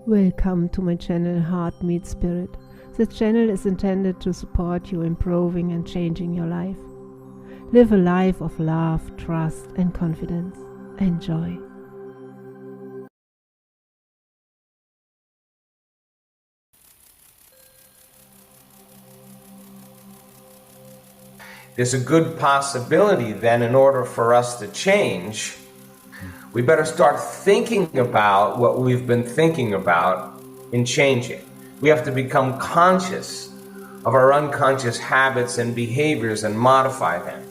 Welcome to my channel Heart Meets Spirit. This channel is intended to support you improving and changing your life. Live a life of love, trust and confidence. Enjoy. There's a good possibility then, in order for us to change, we better start thinking about what we've been thinking about in changing. We have to become conscious of our unconscious habits and behaviors and modify them.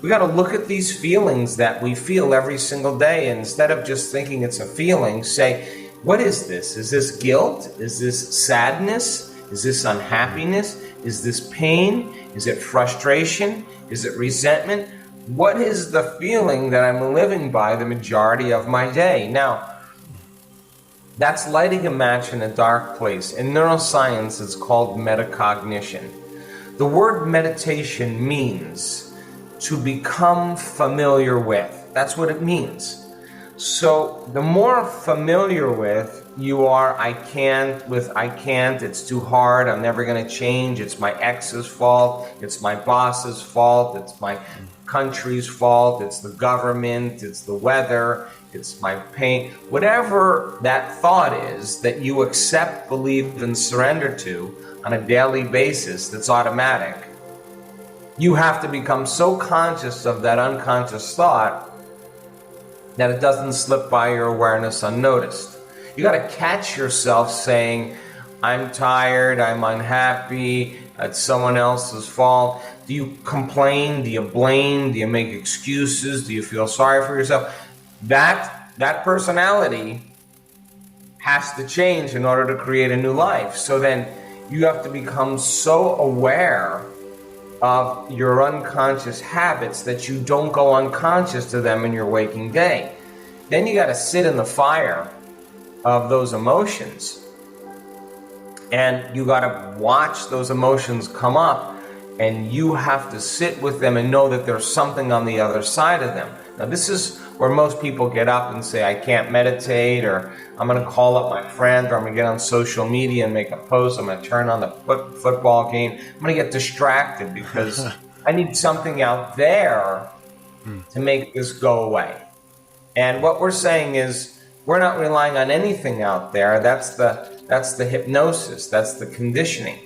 We got to look at these feelings that we feel every single day, and instead of just thinking it's a feeling, say, what is this? Is this guilt? Is this sadness? Is this unhappiness? Is this pain? Is it frustration? Is it resentment? What is the feeling that I'm living by the majority of my day? Now, that's lighting a match in a dark place. In neuroscience, it's called metacognition. The word meditation means to become familiar with. That's what it means. So the more familiar with you are, I can't, it's too hard, I'm never going to change, it's my ex's fault, it's my boss's fault, it's my country's fault, it's the government, it's the weather, it's my pain. Whatever that thought is that you accept, believe, and surrender to on a daily basis that's automatic, you have to become so conscious of that unconscious thought that it doesn't slip by your awareness unnoticed. You got to catch yourself saying, I'm tired, I'm unhappy, it's someone else's fault. Do you complain? Do you blame? Do you make excuses? Do you feel sorry for yourself? That personality has to change in order to create a new life. So then you have to become so aware of your unconscious habits that you don't go unconscious to them in your waking day. Then you got to sit in the fire of those emotions, and you got to watch those emotions come up, and you have to sit with them and know that there's something on the other side of them. Now, this is where most people get up and say, I can't meditate, or I'm going to call up my friend, or I'm going to get on social media and make a post, I'm going to turn on the football game, I'm going to get distracted because I need something out there to make this go away. And what we're saying is, we're not relying on anything out there. That's the hypnosis, that's the conditioning.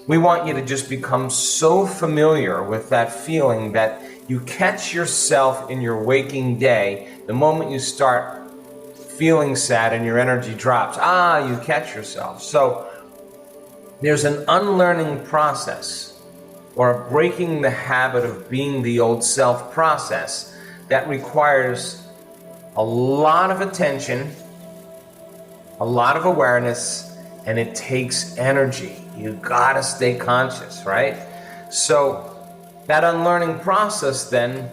We want you to just become so familiar with that feeling that you catch yourself in your waking day. The moment you start feeling sad and your energy drops, you catch yourself. So there's an unlearning process, or a breaking the habit of being the old self process, that requires a lot of attention, a lot of awareness, and it takes energy. You gotta stay conscious, right? So that unlearning process, then,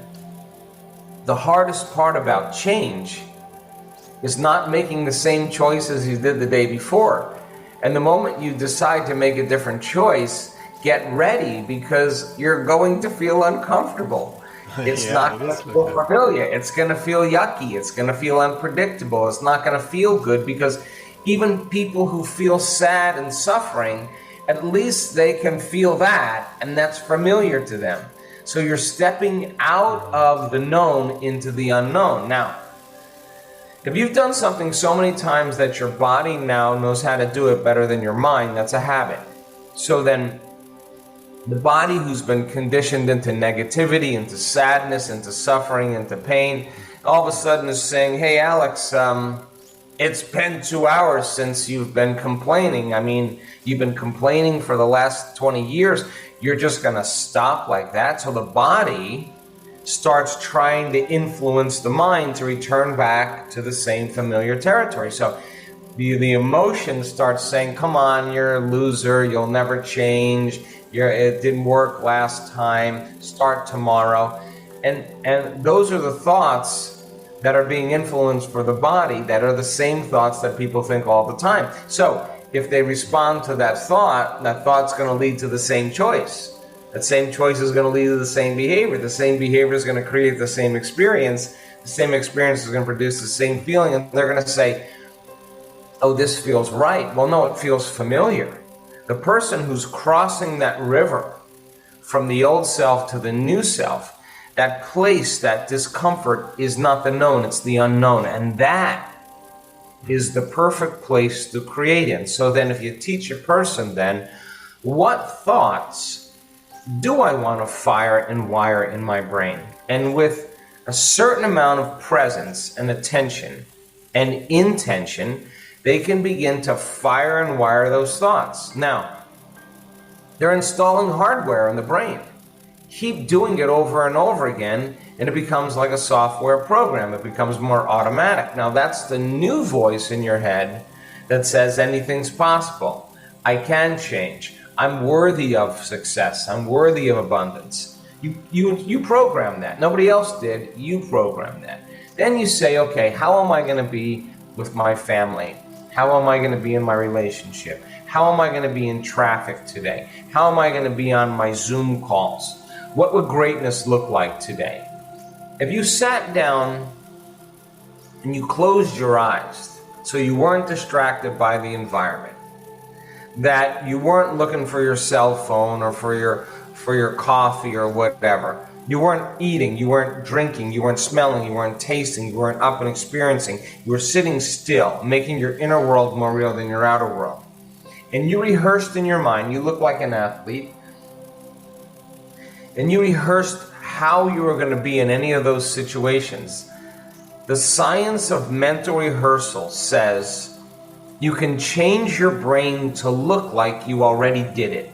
the hardest part about change is not making the same choices you did the day before. And the moment you decide to make a different choice, get ready, because you're going to feel uncomfortable. It's not going to feel familiar. It's going to feel yucky. It's going to feel unpredictable. It's not going to feel good, because even people who feel sad and suffering, at least they can feel that, and that's familiar to them. So you're stepping out of the known into the unknown. Now, if you've done something so many times that your body now knows how to do it better than your mind, that's a habit. So then the body, who's been conditioned into negativity, into sadness, into suffering, into pain, all of a sudden is saying, hey, Alex, it's been 2 hours since you've been complaining. I mean, you've been complaining for the last 20 years. You're just going to stop like that? So the body starts trying to influence the mind to return back to the same familiar territory. So the emotion starts saying, come on, you're a loser, you'll never change, it didn't work last time, start tomorrow. And those are the thoughts that are being influenced for the body, that are the same thoughts that people think all the time. So if they respond to that thought's going to lead to the same choice. That same choice is going to lead to the same behavior. The same behavior is going to create the same experience. The same experience is going to produce the same feeling. And they're going to say, oh, this feels right. Well, no, it feels familiar. The person who's crossing that river from the old self to the new self, that place, that discomfort is not the known, it's the unknown. And that is the perfect place to create in. So then if you teach a person then, what thoughts do I want to fire and wire in my brain? And with a certain amount of presence and attention and intention, they can begin to fire and wire those thoughts. Now, they're installing hardware in the brain. Keep doing it over and over again, and it becomes like a software program. It becomes more automatic. Now, that's the new voice in your head that says anything's possible. I can change. I'm worthy of success. I'm worthy of abundance. You program that. Nobody else did. You program that. Then you say, okay, how am I going to be with my family? How am I going to be in my relationship? How am I going to be in traffic today? How am I going to be on my Zoom calls? What would greatness look like today? If you sat down and you closed your eyes so you weren't distracted by the environment, that you weren't looking for your cell phone or for your coffee or whatever, you weren't eating, you weren't drinking, you weren't smelling, you weren't tasting, you weren't up and experiencing, you were sitting still, making your inner world more real than your outer world. And you rehearsed in your mind, you look like an athlete, and you rehearsed how you were going to be in any of those situations. The science of mental rehearsal says you can change your brain to look like you already did it.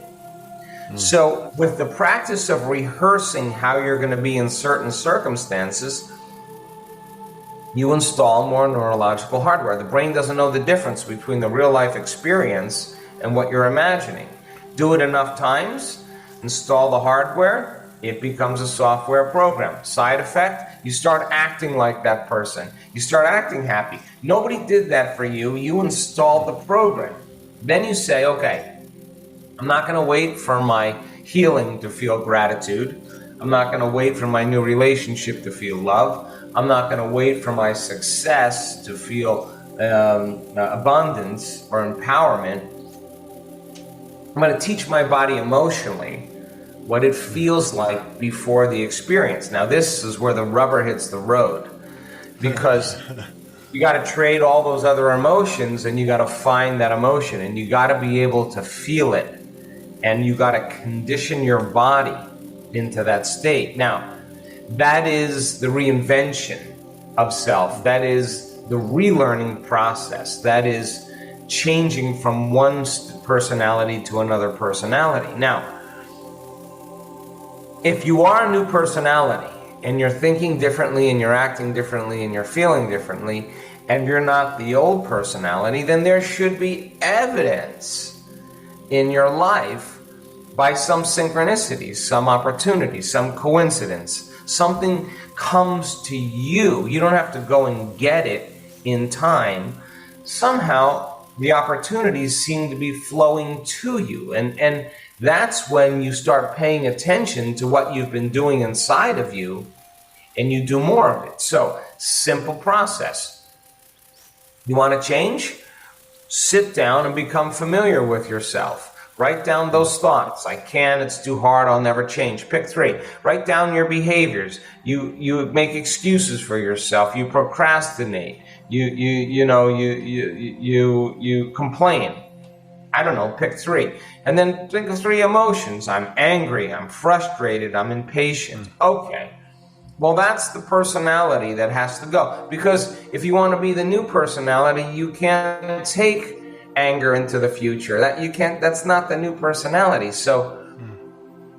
So with the practice of rehearsing how you're going to be in certain circumstances, you install more neurological hardware. The brain doesn't know the difference between the real life experience and what you're imagining. Do it enough times, install the hardware, it becomes a software program. Side effect, you start acting like that person. You start acting happy. Nobody did that for you. You installed the program. Then you say, okay, I'm not going to wait for my healing to feel gratitude. I'm not going to wait for my new relationship to feel love. I'm not going to wait for my success to feel abundance or empowerment. I'm going to teach my body emotionally what it feels like before the experience. Now, this is where the rubber hits the road, because you got to trade all those other emotions and you got to find that emotion and you got to be able to feel it. And you got to condition your body into that state. Now, that is the reinvention of self. That is the relearning process. That is changing from one personality to another personality. Now, if you are a new personality and you're thinking differently and you're acting differently and you're feeling differently and you're not the old personality, then there should be evidence in your life by some synchronicity, some opportunity, some coincidence. Something comes to you. You don't have to go and get it in time. Somehow the opportunities seem to be flowing to you. And that's when you start paying attention to what you've been doing inside of you and you do more of it. So, simple process. You want to change? Sit down and become familiar with yourself. Write down those thoughts. I can, it's too hard, I'll never change. Pick 3. Write down your behaviors. You make excuses for yourself. You procrastinate. You complain. I don't know, pick 3. And then think of 3 emotions. I'm angry, I'm frustrated, I'm impatient. Okay. Well, that's the personality that has to go. Because if you want to be the new personality, you can't take anger into the future. That's not the new personality. So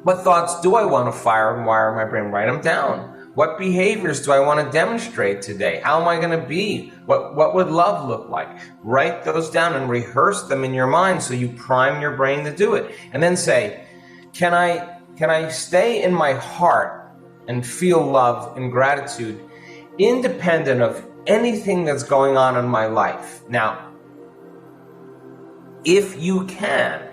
what thoughts do I want to fire and wire in my brain? Write them down. What behaviors do I want to demonstrate today? How am I going to be? What would love look like? Write those down and rehearse them in your mind so you prime your brain to do it. And then say, can I stay in my heart and feel love and gratitude independent of anything that's going on in my life? Now, if you can,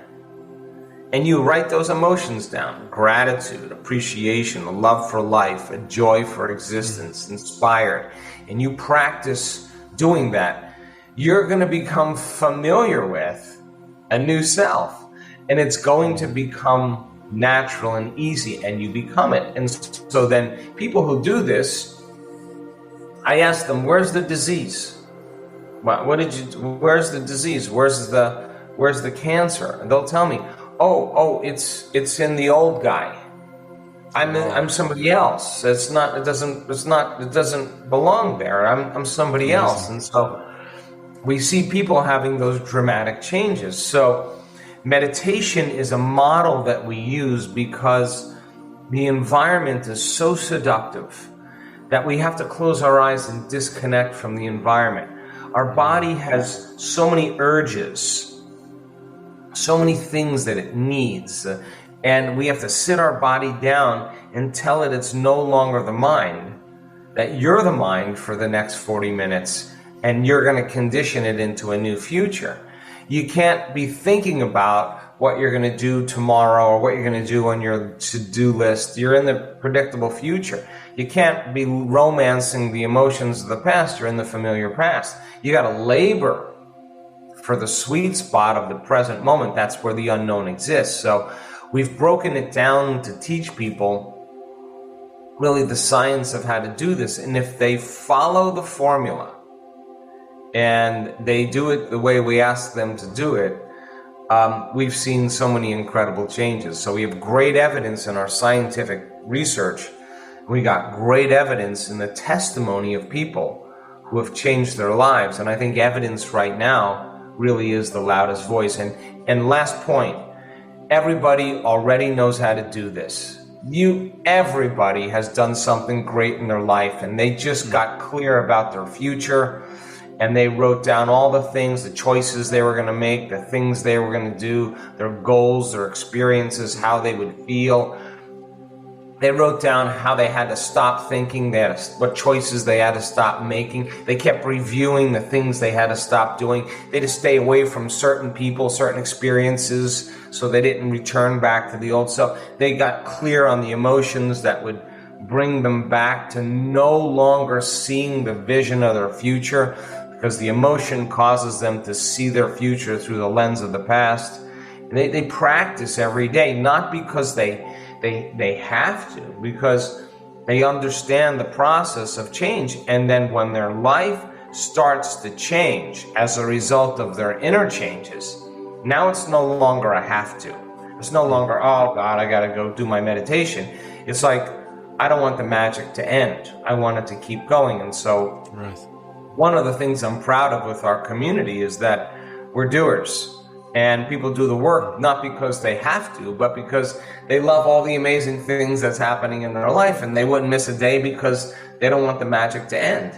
and you write those emotions down, gratitude, appreciation, a love for life, a joy for existence, inspired, and you practice doing that, you're going to become familiar with a new self, and it's going to become natural and easy, and you become it. And so then people who do this, I ask them, where's the disease? Where's the disease? Where's the cancer? And they'll tell me, it's in the old guy. I'm somebody else. It doesn't belong there. I'm somebody else. And so we see people having those dramatic changes. So meditation is a model that we use because the environment is so seductive that we have to close our eyes and disconnect from the environment. Our body has so many urges, so many things that it needs, and we have to sit our body down and tell it it's no longer the mind, that you're the mind for the next 40 minutes, and you're going to condition it into a new future. You can't be thinking about what you're going to do tomorrow or what you're going to do on your to-do list. You're in the predictable future. You can't be romancing the emotions of the past. You're in the familiar past. You got to labor for the sweet spot of the present moment. That's where the unknown exists. So we've broken it down to teach people really the science of how to do this. And if they follow the formula and they do it the way we ask them to do it, we've seen so many incredible changes. So we have great evidence in our scientific research. We got great evidence in the testimony of people who have changed their lives. And I think evidence right now really is the loudest voice. And last point, everybody already knows how to do this. Everybody has done something great in their life, and they just got clear about their future, and they wrote down all the things, the choices they were going to make, the things they were going to do, their goals, their experiences, how they would feel. They wrote down how they had to stop thinking, what choices they had to stop making. They kept reviewing the things they had to stop doing. They had to stay away from certain people, certain experiences, so they didn't return back to the old self. They got clear on the emotions that would bring them back to no longer seeing the vision of their future, because the emotion causes them to see their future through the lens of the past. And they practice every day, not because they have to, because they understand the process of change. And then when their life starts to change as a result of their inner changes, now it's no longer a have to. It's no longer, oh God, I got to go do my meditation. It's like, I don't want the magic to end. I want it to keep going. And so one of the things I'm proud of with our community is that we're doers. And people do the work not because they have to, but because they love all the amazing things that's happening in their life, and they wouldn't miss a day because they don't want the magic to end.